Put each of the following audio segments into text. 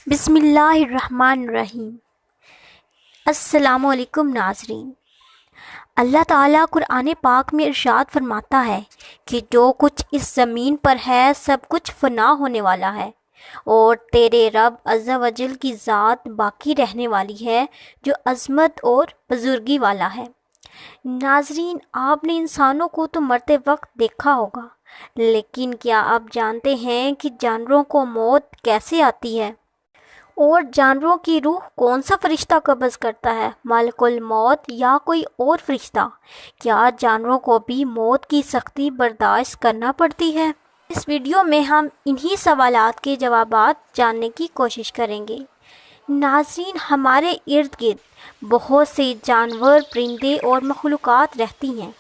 बिस्मिल्लाहिर्रहमानिर्रहीम। अस्सलामु अलैकुम नाज़रीन। अल्लाह ताला कुरान पाक में इरशाद फरमाता है कि जो कुछ इस ज़मीन पर है सब कुछ फ़ना होने वाला है और तेरे रब अज़्ज़ा वजल की ज़ात बाकी रहने वाली है जो अज़मत और बुज़ुर्गी वाला है। नाज़रीन, आपने इंसानों को तो मरते वक्त देखा होगा, लेकिन क्या आप जानते हैं कि जानवरों को मौत कैसे आती है और जानवरों की रूह कौन सा फरिश्ता कब्ज़ करता है, मलकुल मौत या कोई और फरिश्ता? क्या जानवरों को भी मौत की सख्ती बर्दाश्त करना पड़ती है? इस वीडियो में हम इन्हीं सवालात के जवाबात जानने की कोशिश करेंगे। नाज़रीन, हमारे इर्द गिर्द बहुत से जानवर, परिंदे और मखलूक़ात रहती हैं।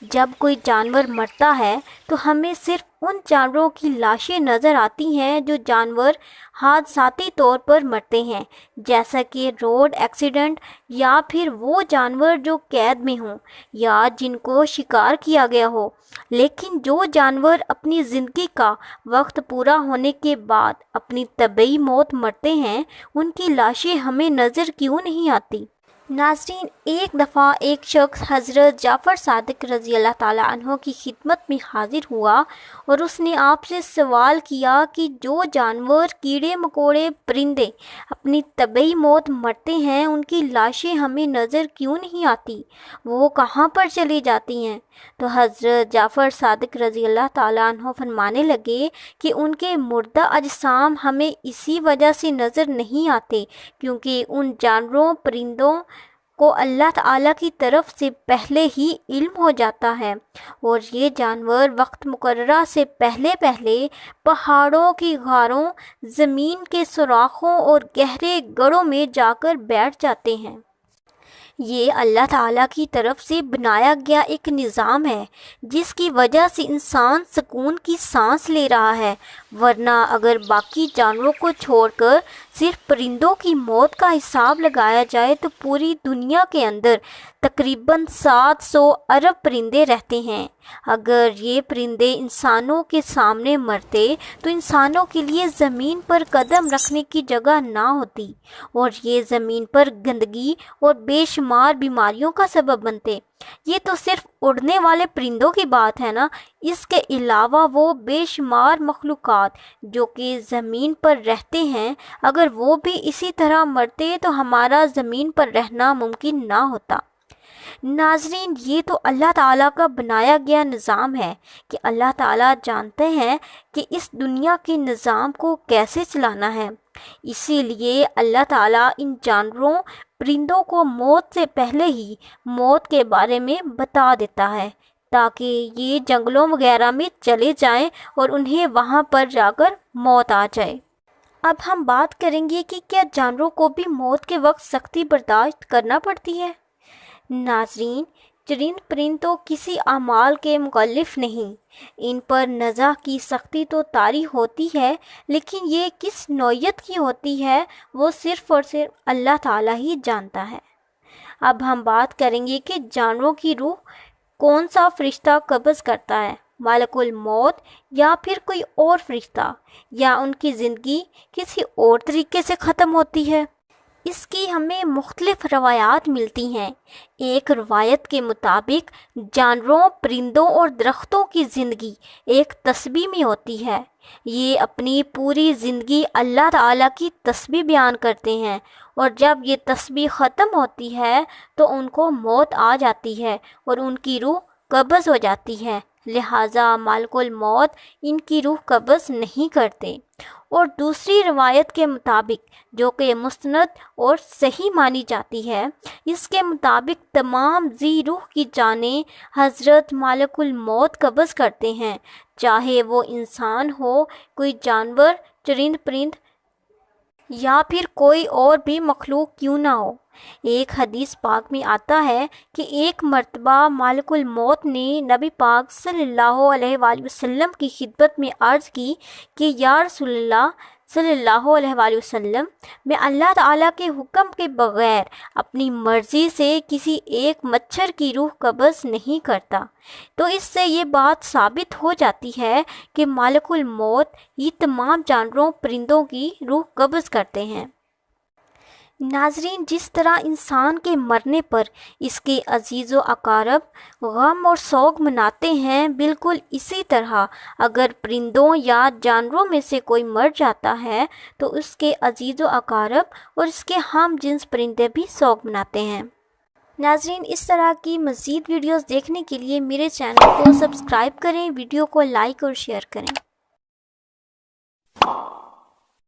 जब कोई जानवर मरता है तो हमें सिर्फ उन जानवरों की लाशें नज़र आती हैं जो जानवर हादसाती तौर पर मरते हैं, जैसा कि रोड एक्सीडेंट, या फिर वो जानवर जो कैद में हों या जिनको शिकार किया गया हो। लेकिन जो जानवर अपनी ज़िंदगी का वक्त पूरा होने के बाद अपनी तबीई मौत मरते हैं, उनकी लाशें हमें नज़र क्यों नहीं आती? नाज़रीन, एक दफ़ा एक शख्स हज़रत जाफ़र सादिक रज़ी अल्लाह ताला अन्हो की खिदमत में हाज़िर हुआ और उसने आपसे सवाल किया कि जो जानवर, कीड़े मकोड़े, परिंदे अपनी तबीई मौत मरते हैं, उनकी लाशें हमें नज़र क्यों नहीं आती? वो कहाँ पर चली जाती हैं? तो हज़रत जाफ़र सादिक रज़ी अल्लाह ताला अन्हो फरमाने लगे कि उनके मुर्दा अजसाम हमें इसी वजह से नज़र नहीं आते क्योंकि उन जानवरों, परिंदों को अल्लाह ताला की तरफ से पहले ही इल्म हो जाता है और ये जानवर वक्त मुकर्ररा से पहले पहले पहाड़ों की गारों, ज़मीन के सुराखों और गहरे गढ़ों में जाकर बैठ जाते हैं। ये अल्लाह ताला की तरफ से बनाया गया एक निज़ाम है जिसकी वजह से इंसान सुकून की सांस ले रहा है, वरना अगर बाकी जानवरों को छोड़कर सिर्फ परिंदों की मौत का हिसाब लगाया जाए तो पूरी दुनिया के अंदर तकरीबन 700 अरब परिंदे रहते हैं। अगर ये परिंदे इंसानों के सामने मरते तो इंसानों के लिए ज़मीन पर कदम रखने की जगह ना होती और ये ज़मीन पर गंदगी और बेशुमार बीमारियों का सबब बनते। ये तो सिर्फ उड़ने वाले परिंदों की बात है ना, इसके अलावा वो बेशुमार मखलूक़ात जो कि ज़मीन पर रहते हैं, अगर वो भी इसी तरह मरते तो हमारा ज़मीन पर रहना मुमकिन ना होता। नाज़रीन, ये तो अल्लाह ताला का बनाया गया निज़ाम है कि अल्लाह ताला जानते हैं कि इस दुनिया के निज़ाम को कैसे चलाना है। इसीलिए अल्लाह ताला इन जानवरों, परिंदों को मौत से पहले ही मौत के बारे में बता देता है ताकि ये जंगलों वगैरह में चले जाएं और उन्हें वहाँ पर जाकर मौत आ जाए। अब हम बात करेंगे कि क्या जानवरों को भी मौत के वक्त सख्ती बर्दाश्त करना पड़ती है। नाज़रीन, चरिंद परिंद तो किसी अमाल के मुकल्लिफ नहीं, इन पर नज़ा की सख्ती तो तारी होती है, लेकिन ये किस नौयत की होती है वो सिर्फ़ और सिर्फ अल्लाह ताला ही जानता है। अब हम बात करेंगे कि जानवरों की रूह कौन सा फरिश्ता कब्ज़ करता है, मलकुल मौत या फिर कोई और फरिश्ता, या उनकी ज़िंदगी किसी और तरीके से ख़त्म होती है। इसकी हमें मुख्तलिफ रवायात मिलती हैं। एक रवायत के मुताबिक जानवरों, परिंदों और दरख्तों की ज़िंदगी एक तस्बीह में होती है। ये अपनी पूरी ज़िंदगी अल्लाह ताला की तस्बीह बयान करते हैं और जब ये तस्बीह ख़त्म होती है तो उनको मौत आ जाती है और उनकी रूह कब्ज़ हो जाती है, लिहाजा मालिकुल मौत इनकी रूह कब्ज़ नहीं करते। और दूसरी रवायत के मुताबिक, जो कि मुस्तनद और सही मानी जाती है, इसके मुताबिक तमाम जी रूह की जानें हज़रत मालिकुल मौत कब्ज़ करते हैं, चाहे वो इंसान हो, कोई जानवर, चरिंद परिंद या फिर कोई और भी मखलूक क्यों ना हो। ایک حدیث پاک میں آتا ہے کہ ایک مرتبہ ملک الموت نے نبی پاک صلی اللہ علیہ وآلہ وسلم کی خدمت میں عرض کی کہ یا رسول اللہ صلی اللہ علیہ وآلہ وسلم، میں اللہ تعالیٰ کے حکم کے بغیر اپنی مرضی سے کسی ایک مچھر کی روح قبض نہیں کرتا۔ تو اس سے یہ بات ثابت ہو جاتی ہے کہ ملک الموت یہ تمام جانوروں پرندوں کی روح قبض کرتے ہیں۔ ناظرین، جس طرح انسان کے مرنے پر اس کے عزیز و اقارب غم اور سوگ مناتے ہیں، بالکل اسی طرح اگر پرندوں یا جانوروں میں سے کوئی مر جاتا ہے تو اس کے عزیز و اقارب اور اس کے ہم جنس پرندے بھی سوگ مناتے ہیں۔ ناظرین، اس طرح کی مزید ویڈیوز دیکھنے کے لیے میرے چینل کو سبسکرائب کریں، ویڈیو کو لائک اور شیئر کریں۔